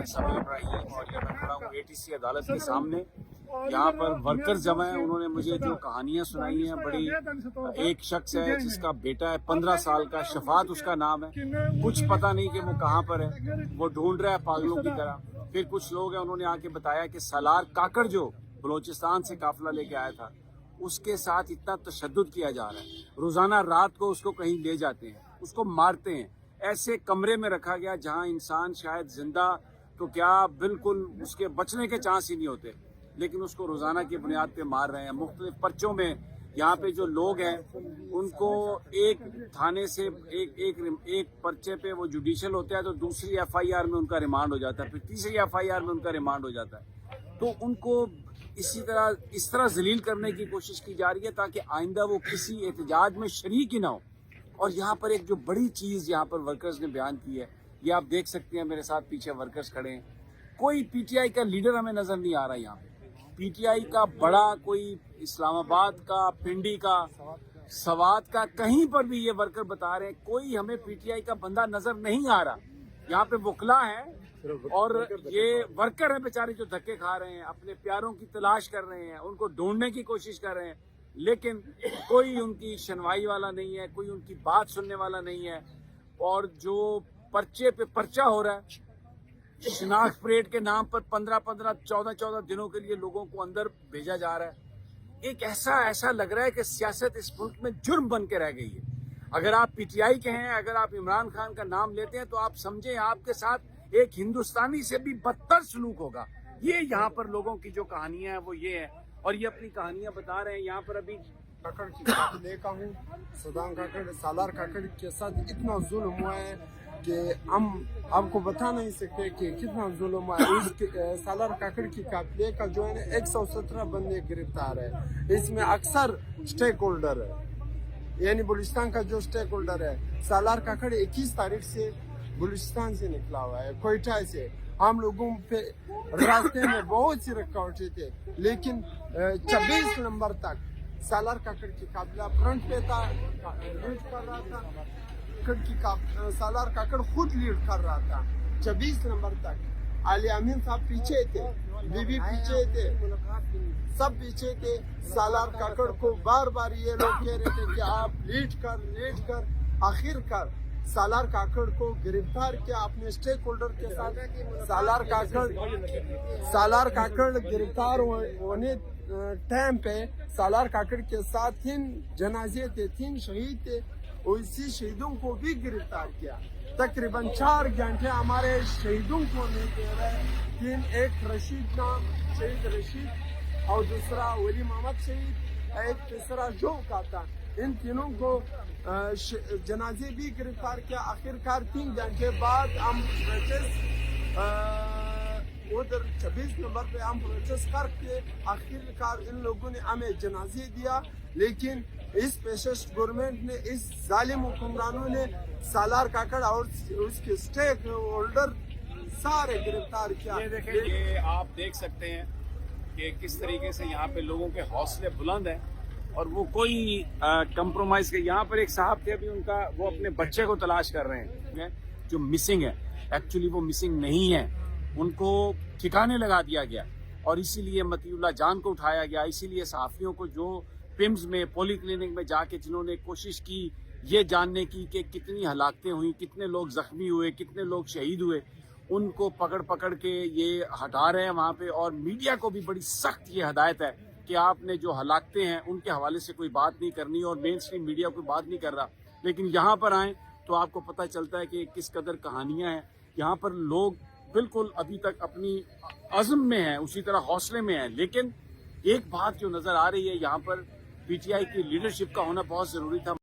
मैं समीर इब्राहिम और ये मैं खड़ा हूँ ATC अदालत के सामने। यहाँ पर वर्कर्स जमा हैं, उन्होंने मुझे जो कहानियां सुनाई हैं बड़ी। एक शख्स है जिसका बेटा है 15 साल का, शफात उसका नाम है, कुछ पता नहीं कि वो कहाँ पर है, वो ढूंढ रहा है पागलों की तरह। फिर कुछ लोग हैं, उन्होंने आके बताया कि सालार काकड़ जो बलोचिस्तान से काफिला लेके आया था, उसके साथ इतना तशद्दुद किया जा रहा है। रोजाना रात को उसको कहीं ले जाते हैं, उसको मारते हैं, ऐसे कमरे में रखा गया जहां इंसान शायद जिंदा तो क्या बिल्कुल उसके बचने के चांस ही नहीं होते, लेकिन उसको रोजाना की बुनियाद पे मार रहे हैं। मुख्तलिफ पर्चों में यहाँ पे जो लोग हैं उनको एक थाने से एक पर्चे पे वो जुडिशियल होता है तो दूसरी FIR में उनका रिमांड हो जाता है, फिर तीसरी FIR में उनका रिमांड हो जाता है। तो उनको इस तरह जलील करने की कोशिश की जा रही है ताकि आइंदा वो किसी एहतजाज में शरीक ही ना हो। और यहाँ पर एक जो बड़ी चीज यहाँ पर वर्कर्स ने बयान की है, ये आप देख सकते हैं, मेरे साथ पीछे वर्कर्स खड़े हैं। कोई PTI का लीडर हमें नजर नहीं आ रहा यहाँ पे। PTI का बड़ा कोई इस्लामाबाद का, पिंडी का, सवात का, कहीं पर भी ये वर्कर बता रहे हैं कोई हमें PTI का बंदा नजर नहीं आ रहा। यहाँ पे वकला है और ये वर्कर हैं बेचारे जो धक्के खा रहे हैं, अपने प्यारों की तलाश कर रहे हैं, उनको ढूंढने की कोशिश कर रहे हैं, लेकिन कोई उनकी सुनवाई वाला नहीं है, कोई उनकी बात सुनने वाला नहीं है। और जो पर्चे पे पर्चा हो रहा है, शिनाख्त परेड के नाम पर 15-15, 14-14 दिनों के लिए लोगों को अंदर भेजा जा रहा है। एक ऐसा लग रहा है कि सियासत इस मुल्क में जुर्म बन के रह गई है। अगर आप PTI के हैं, अगर आप इमरान खान का नाम लेते हैं तो आप समझें आपके साथ एक हिंदुस्तानी से भी बदतर सलूक होगा। ये यहाँ पर लोगों की जो कहानियां हैं वो ये है, और ये अपनी कहानियां बता रहे हैं। यहाँ पर अभी काकड़ की काफिले का हूँ, सदाम काकड़, सालार काकड़ के साथ इतना जुल्म हुआ है कि हम आपको बता नहीं सकते कि कितना जुल्म हुआ है। उस सालार काकड़ की काफिले का जो है ना 117 बंदे गिरफ्तार है। इसमें अक्सर स्टेक होल्डर है, यानी बलूचिस्तान का जो स्टेक होल्डर है। सालार काकड़ 21 तारीख से बलूचिस्तान से निकला हुआ है, कोयटा से। हम लोगों पे रास्ते में बहुत सी रुकावटें थे, लेकिन 26 नंबर तक सालार काकड़ की काफिला फ्रंट पे था, लीड कर रहा था। सालार काकड़ खुद लीड कर रहा था 26 नंबर तक। अली अमीन साहब पीछे थे, बीबी पीछे थे, सब पीछे थे। सालार काकड़ को बार बार ये लोग कह रहे थे कि आप लीड कर। आखिरकार सालार काकड़ को गिरफ्तार किया अपने स्टेक होल्डर के साथ। सालार काकड़ गिरफ्तार होने टाइम पे सालार काकड़ के साथ 3 जनाजे थे, 3 शहीद थे। उसी शहीदों को भी गिरफ्तार किया। तकरीबन 4 घंटे हमारे शहीदों को नहीं दे रहे। एक रशीद नाम, शहीद रशीद, और दूसरा वली मोहम्मद शहीद, एक तीसरा जो का था। इन तीनों को जनाजे भी गिरफ्तार किया। आखिरकार 3 घंटे बाद हम उधर 26 नंबर पे हम प्रोटेस्ट करके आखिरकार इन लोगों ने हमें जनाजे दिया। लेकिन इस पेशेश गवर्नमेंट ने, इस जालिम हुक्मरानों ने सालार काकड़ और उसके स्टेक होल्डर सारे गिरफ्तार किया। ये देखें, ये आप देख सकते हैं कि किस तरीके से यहाँ पे लोगों के हौसले बुलंद हैं और वो कोई कंप्रोमाइज के। यहाँ पर एक साहब थे, अभी उनका वो अपने बच्चे को तलाश कर रहे हैं जो मिसिंग है। एक्चुअली वो मिसिंग नहीं है, उनको ठिकाने लगा दिया गया और इसीलिए मतीउल्लाह जान को उठाया गया। इसीलिए सहाफियों को जो पिम्स में, पॉली क्लिनिक में जाके जिन्होंने कोशिश की ये जानने की कि कितनी हलाकतें हुई, कितने लोग जख्मी हुए, कितने लोग शहीद हुए, उनको पकड़ के ये हटा रहे हैं वहाँ पे। और मीडिया को भी बड़ी सख्त ये हदायत है कि आपने जो हलाकतें हैं उनके हवाले से कोई बात नहीं करनी, और मेन स्ट्रीम मीडिया कोई बात नहीं कर रहा। लेकिन यहाँ पर आए तो आपको पता चलता है कि किस कदर कहानियाँ हैं। यहाँ पर लोग बिल्कुल अभी तक अपनी अज़्म में हैं, उसी तरह हौसले में हैं। लेकिन एक बात जो नजर आ रही है, यहाँ पर PTI की लीडरशिप का होना बहुत जरूरी था।